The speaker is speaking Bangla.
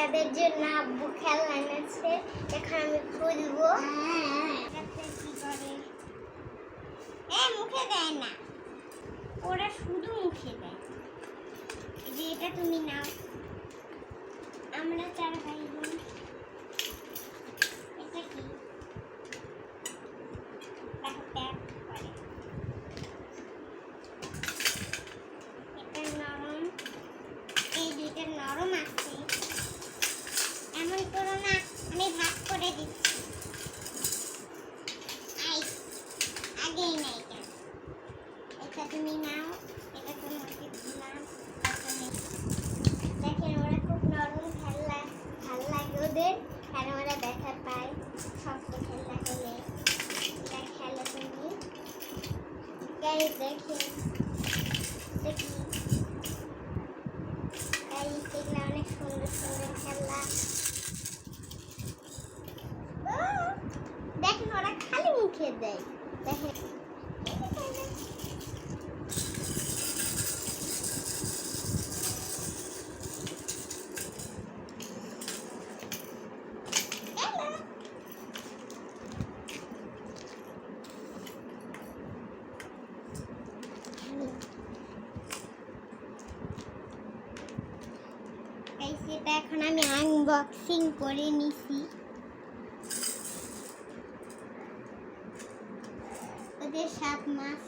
ওদের জন্য আব্বু খেলনা এনেছে, এখন আমি খুলবো। কি করে মুখে দেয় না, ওরা শুধু মুখে দেয়। যে এটা তুমি নাও, আমরা 4 ভাই বোন। এটা কি প্যাক করে, এটা নরম, এই দুইটা নরম আছে। এমন করো না, আমি ভাগ করে দিচ্ছি। আগেই নাই কেন, এটা তুমি নাও, এটা তোমাকে দিলাম। দেখেন ওরা খুব নরম খেলনা, ভাল লাগে ওদের, কারণ ওরা ব্যথা পায় শক্ত খেলনা হলে। এটা খেলে তুমি গাইস, দেখেন দেখি গাইস, এগুলো অনেক সুন্দর সুন্দর খেলনা। দেখেন ওরা খালি মুখে দেয়, দেখেন সেটা এখন আমি আনবক্সিং করে নিছি। ওদের 7 মাস